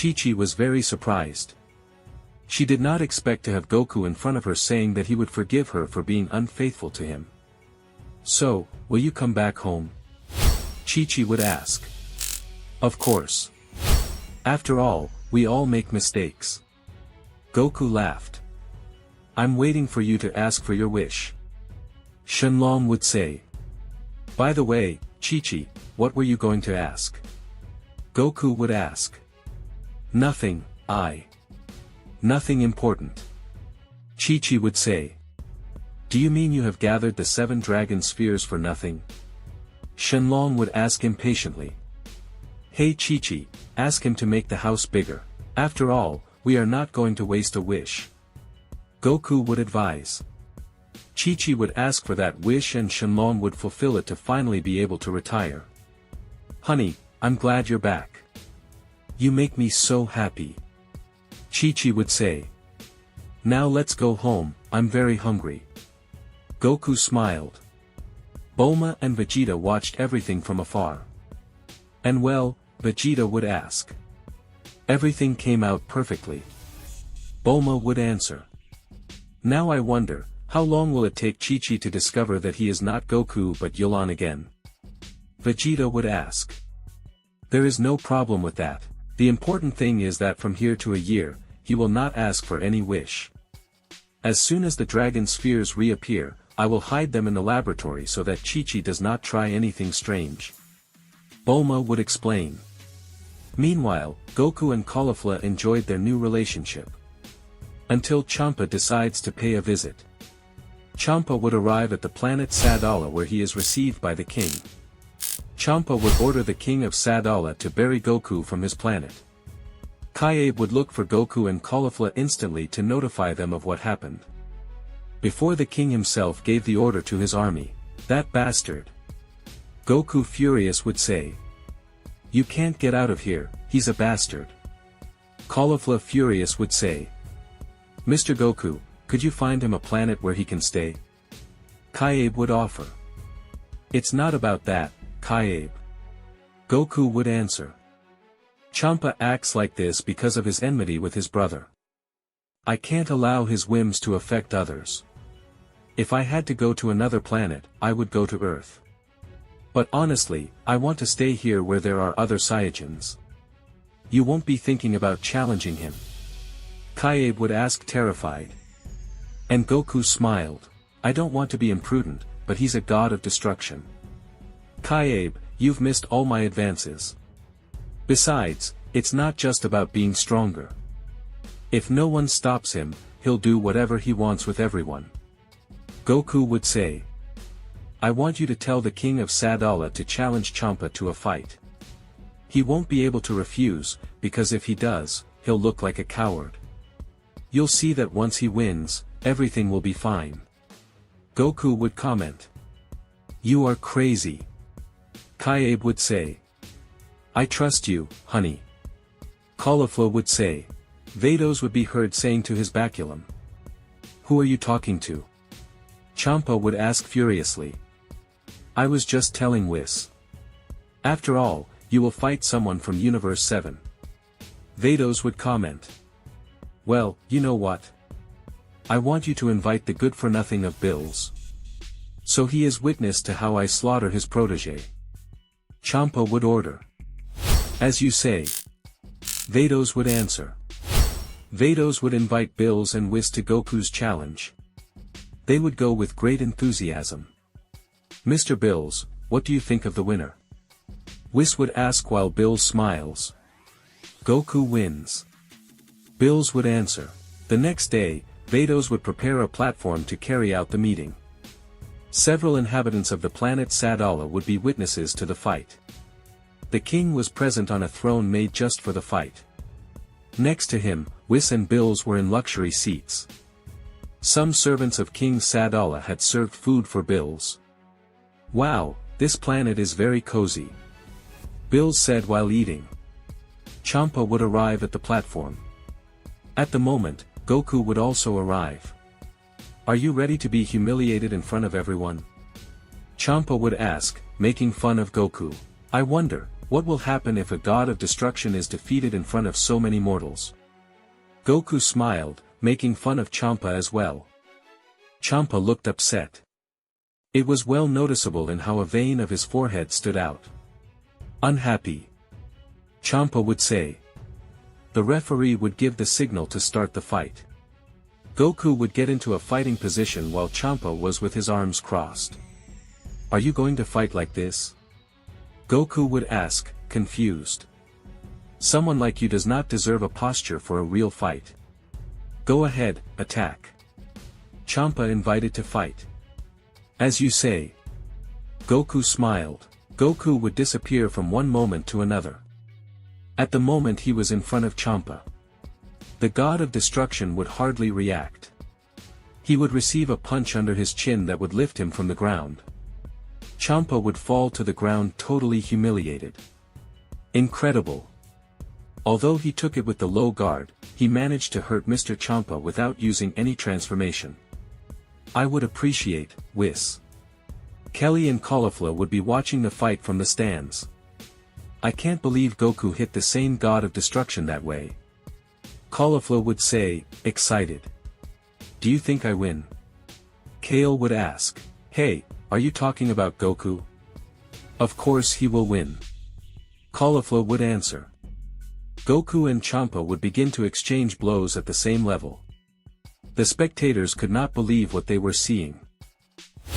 Chi-Chi was very surprised. She did not expect to have Goku in front of her saying that he would forgive her for being unfaithful to him. "So, will you come back home?" Chi-Chi would ask. "Of course. After all, we all make mistakes." Goku laughed. "I'm waiting for you to ask for your wish." Shenlong would say. "By the way, Chi-Chi, what were you going to ask?" Goku would ask. "Nothing, Nothing important." Chi-Chi would say. "Do you mean you have gathered the 7 dragon spheres for nothing?" Shenlong would ask impatiently. "Hey Chi-Chi, ask him to make the house bigger. After all, we are not going to waste a wish." Goku would advise. Chi-Chi would ask for that wish and Shenlong would fulfill it to finally be able to retire. "Honey, I'm glad you're back. You make me so happy," Chi-Chi would say. "Now let's go home, I'm very hungry." Goku smiled. Bulma and Vegeta watched everything from afar. "And well," Vegeta would ask. "Everything came out perfectly." Bulma would answer. "Now I wonder, how long will it take Chi-Chi to discover that he is not Goku but Yulan again?" Vegeta would ask. "There is no problem with that. The important thing is that from here to a year, he will not ask for any wish. As soon as the dragon spheres reappear, I will hide them in the laboratory so that Chi-Chi does not try anything strange." Bulma would explain. Meanwhile, Goku and Caulifla enjoyed their new relationship. Until Champa decides to pay a visit. Champa would arrive at the planet Sadala where he is received by the king. Champa would order the king of Sadala to bury Goku from his planet. Kaiabe would look for Goku and Caulifla instantly to notify them of what happened. Before the king himself gave the order to his army, "That bastard." Goku furious would say. "You can't get out of here, he's a bastard." Caulifla furious would say. "Mr. Goku, could you find him a planet where he can stay?" Kaiabe would offer. "It's not about that, Kaiabe." Goku would answer. "Champa acts like this because of his enmity with his brother. I can't allow his whims to affect others. If I had to go to another planet, I would go to Earth. But honestly, I want to stay here where there are other Saiyajins." "You won't be thinking about challenging him?" Kaiabe would ask terrified. And Goku smiled. "I don't want to be imprudent, but he's a god of destruction." "Kaiabe, you've missed all my advances. Besides, it's not just about being stronger. If no one stops him, he'll do whatever he wants with everyone." Goku would say. "I want you to tell the king of Sadala to challenge Champa to a fight. He won't be able to refuse, because if he does, he'll look like a coward. You'll see that once he wins, everything will be fine." Goku would comment. "You are crazy." Kaiabe would say. "I trust you, honey." Caulifla would say. Vados would be heard saying to his baculum. "Who are you talking to?" Champa would ask furiously. "I was just telling Whis. After all, you will fight someone from Universe 7. Vados would comment. "Well, you know what? I want you to invite the good-for-nothing of Bills. So he is witness to how I slaughter his protege." Champa would order. "As you say." Vados would answer. Vados would invite Bills and Whis to Goku's challenge. They would go with great enthusiasm. "Mr. Bills, what do you think of the winner?" Whis would ask while Bills smiles. "Goku wins." Bills would answer. The next day, Vados would prepare a platform to carry out the meeting. Several inhabitants of the planet Sadala would be witnesses to the fight. The king was present on a throne made just for the fight. Next to him, Whis and Bills were in luxury seats. Some servants of King Sadala had served food for Bills. "Wow, this planet is very cozy," Bills said while eating. Champa would arrive at the platform. At the moment, Goku would also arrive. "Are you ready to be humiliated in front of everyone?" Champa would ask, making fun of Goku. "I wonder, What will happen if a god of destruction is defeated in front of so many mortals? Goku smiled, making fun of Champa as well. Champa looked upset. It was well noticeable in how a vein of his forehead stood out. Unhappy. Champa would say. The referee would give the signal to start the fight. Goku would get into a fighting position while Champa was with his arms crossed. Are you going to fight like this? Goku would ask, confused. Someone like you does not deserve a posture for a real fight. Go ahead, attack. Champa invited to fight. As you say. Goku smiled. Goku would disappear from one moment to another. At the moment he was in front of Champa, the god of destruction would hardly react. He would receive a punch under his chin that would lift him from the ground. Champa would fall to the ground totally humiliated. Incredible. Although he took it with the low guard, he managed to hurt Mr. Champa without using any transformation. I would appreciate, Whis. Kelly and Caulifla would be watching the fight from the stands. I can't believe Goku hit the same god of destruction that way. Caulifla would say, excited. Do you think I win? Kale would ask, hey, are you talking about Goku? Of course he will win. Caulifla would answer. Goku and Champa would begin to exchange blows at the same level. The spectators could not believe what they were seeing.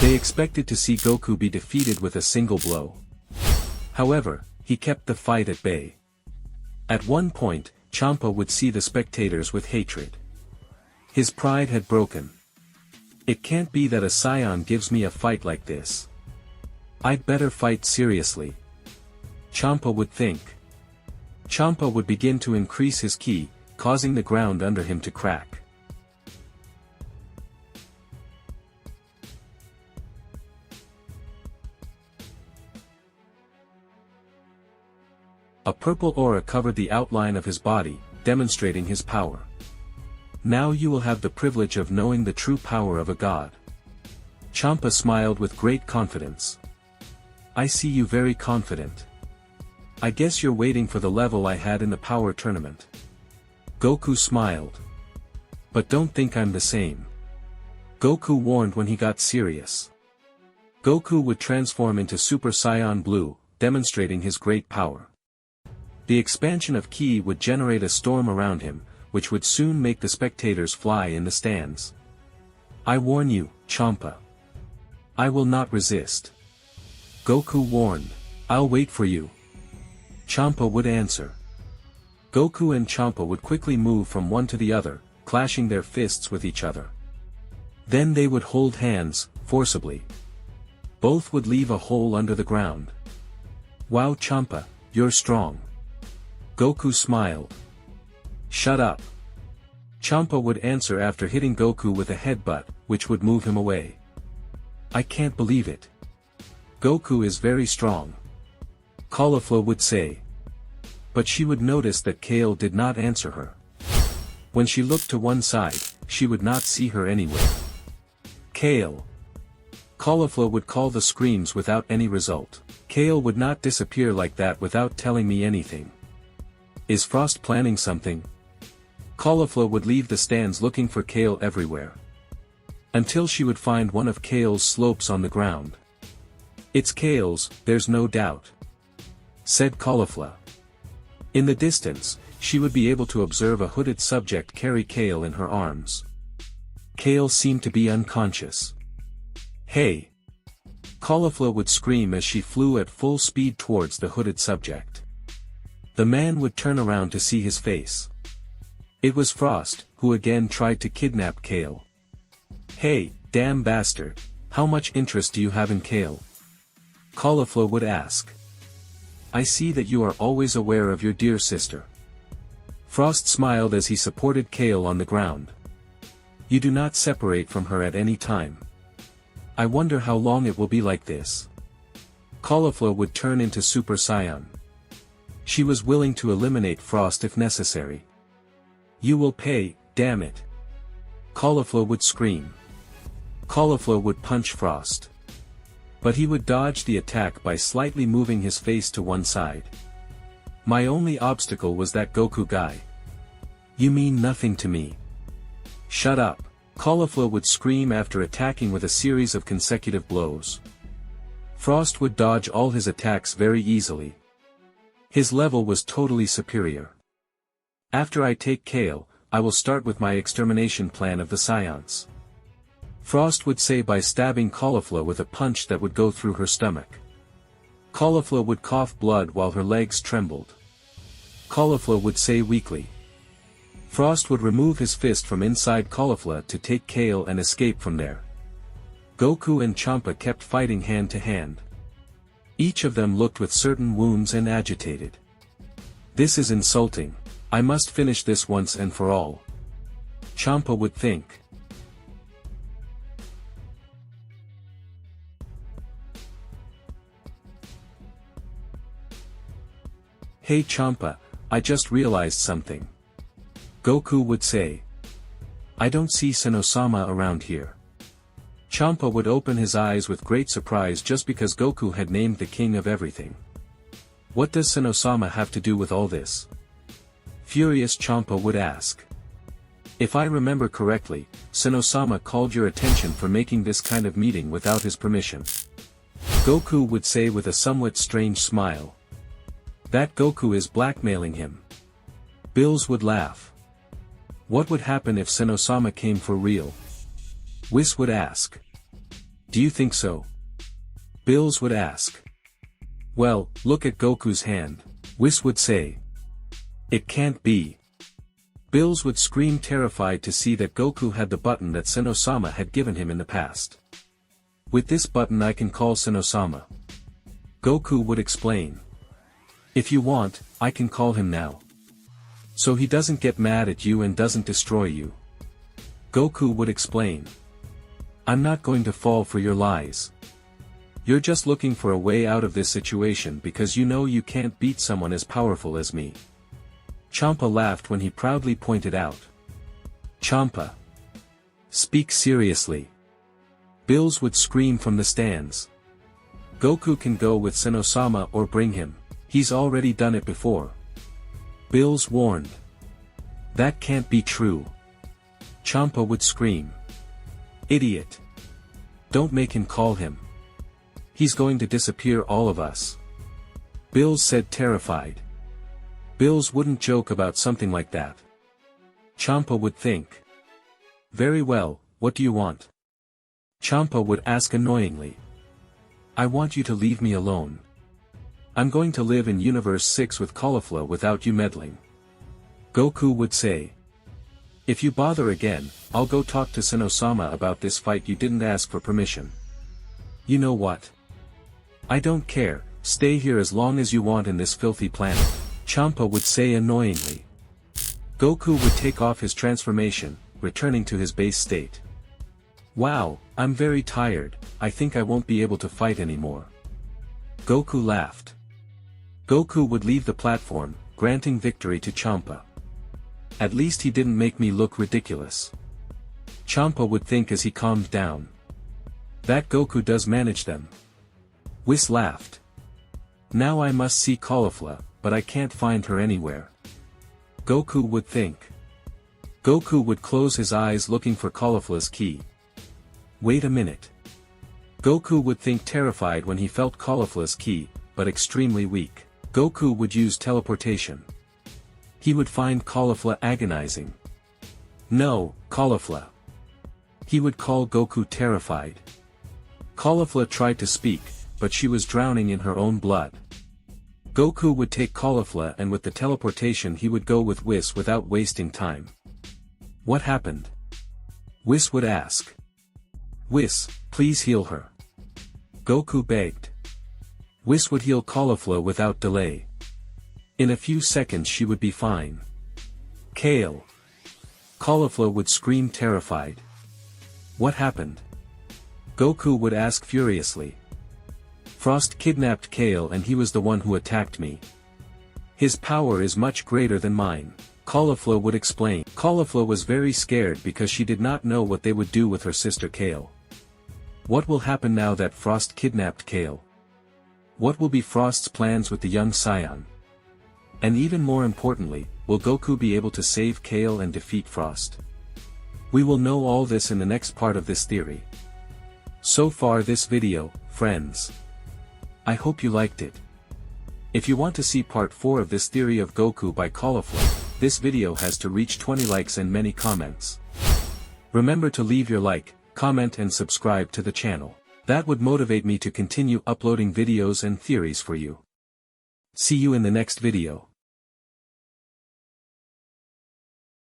They expected to see Goku be defeated with a single blow. However, he kept the fight at bay. At one point, Champa would see the spectators with hatred. His pride had broken. It can't be that a Saiyan gives me a fight like this. I'd better fight seriously. Champa would think. Champa would begin to increase his ki, causing the ground under him to crack. A purple aura covered the outline of his body, demonstrating his power. Now you will have the privilege of knowing the true power of a god. Champa smiled with great confidence. I see you very confident. I guess you're waiting for the level I had in the power tournament. Goku smiled. But don't think I'm the same. Goku warned when he got serious. Goku would transform into Super Saiyan Blue, demonstrating his great power. The expansion of ki would generate a storm around him, which would soon make the spectators fly in the stands. I warn you, Champa. I will not resist. Goku warned. I'll wait for you. Champa would answer. Goku and Champa would quickly move from one to the other, clashing their fists with each other. Then they would hold hands, forcibly. Both would leave a hole under the ground. Wow, Champa, you're strong. Goku smiled. Shut up. Champa would answer after hitting Goku with a headbutt, which would move him away. I can't believe it. Goku is very strong. Caulifla would say. But she would notice that Kale did not answer her. When she looked to one side, she would not see her anywhere. Kale. Caulifla would call the screams without any result. Kale would not disappear like that without telling me anything. Is Frost planning something? Caulifla would leave the stands looking for Kale everywhere. Until she would find one of Kale's slopes on the ground. It's Kale's, there's no doubt. Said Caulifla. In the distance, she would be able to observe a hooded subject carry Kale in her arms. Kale seemed to be unconscious. Hey! Caulifla would scream as she flew at full speed towards the hooded subject. The man would turn around to see his face. It was Frost, who again tried to kidnap Kale. Hey, damn bastard, how much interest do you have in Kale? Caulifla would ask. I see that you are always aware of your dear sister. Frost smiled as he supported Kale on the ground. You do not separate from her at any time. I wonder how long it will be like this. Caulifla would turn into Super Saiyan. She was willing to eliminate Frost if necessary. You will pay, damn it. Caulifla would scream. Caulifla would punch Frost. But he would dodge the attack by slightly moving his face to one side. My only obstacle was that Goku guy. You mean nothing to me. Shut up. Caulifla would scream after attacking with a series of consecutive blows. Frost would dodge all his attacks very easily. His level was totally superior. After I take Kale, I will start with my extermination plan of the Saiyans. Frost would say by stabbing Caulifla with a punch that would go through her stomach. Caulifla would cough blood while her legs trembled. Caulifla would say weakly. Frost would remove his fist from inside Caulifla to take Kale and escape from there. Goku and Champa kept fighting hand to hand. Each of them looked with certain wounds and agitated. This is insulting. I must finish this once and for all. Champa would think. Hey Champa, I just realized something. Goku would say. I don't see Sino-sama around here. Champa would open his eyes with great surprise just because Goku had named the king of everything. What does Sino-sama have to do with all this? Furious Champa would ask. If I remember correctly, Sino-sama called your attention for making this kind of meeting without his permission. Goku would say with a somewhat strange smile. That Goku is blackmailing him. Bills would laugh. What would happen if Sino-sama came for real? Whis would ask. Do you think so? Bills would ask. Well, look at Goku's hand. Whis would say. It can't be. Bills would scream terrified to see that Goku had the button that Sino-sama had given him in the past. With this button I can call Sino-sama. Goku would explain. If you want, I can call him now. So he doesn't get mad at you and doesn't destroy you. Goku would explain. I'm not going to fall for your lies. You're just looking for a way out of this situation because you know you can't beat someone as powerful as me. Champa laughed when he proudly pointed out. Champa. Speak seriously. Bills would scream from the stands. Goku can go with Sino-sama or bring him. He's already done it before. Bills warned. That can't be true. Champa would scream. Idiot. Don't make him call him. He's going to disappear all of us. Bills said terrified. Bills wouldn't joke about something like that. Champa would think. Very well, what do you want? Champa would ask annoyingly. I want you to leave me alone. I'm going to live in Universe 6 with Caulifla without you meddling. Goku would say. If you bother again, I'll go talk to Sino-sama about this fight you didn't ask for permission. You know what? I don't care, stay here as long as you want in this filthy planet, Champa would say annoyingly. Goku would take off his transformation, returning to his base state. Wow, I'm very tired, I think I won't be able to fight anymore. Goku laughed. Goku would leave the platform, granting victory to Champa. At least he didn't make me look ridiculous. Champa would think as he calmed down. That Goku does manage them. Whis laughed. Now I must see Caulifla, but I can't find her anywhere. Goku would think. Goku would close his eyes looking for Caulifla's key. Wait a minute. Goku would think terrified when he felt Caulifla's key, but extremely weak. Goku would use teleportation. He would find Caulifla agonizing. No, Caulifla. He would call Goku terrified. Caulifla tried to speak, but she was drowning in her own blood. Goku would take Caulifla and with the teleportation he would go with Whis without wasting time. What happened? Whis would ask. Whis, please heal her. Goku begged. Whis would heal Caulifla without delay. In a few seconds she would be fine. Kale. Caulifla would scream terrified. What happened? Goku would ask furiously. Frost kidnapped Kale and he was the one who attacked me. His power is much greater than mine, Caulifla would explain. Caulifla was very scared because she did not know what they would do with her sister Kale. What will happen now that Frost kidnapped Kale? What will be Frost's plans with the young Saiyan? And even more importantly, will Goku be able to save Kale and defeat Frost? We will know all this in the next part of this theory. So far this video, friends. I hope you liked it. If you want to see part 4 of this theory of Goku by Caulifla, this video has to reach 20 likes and many comments. Remember to leave your like, comment and subscribe to the channel. That would motivate me to continue uploading videos and theories for you. See you in the next video.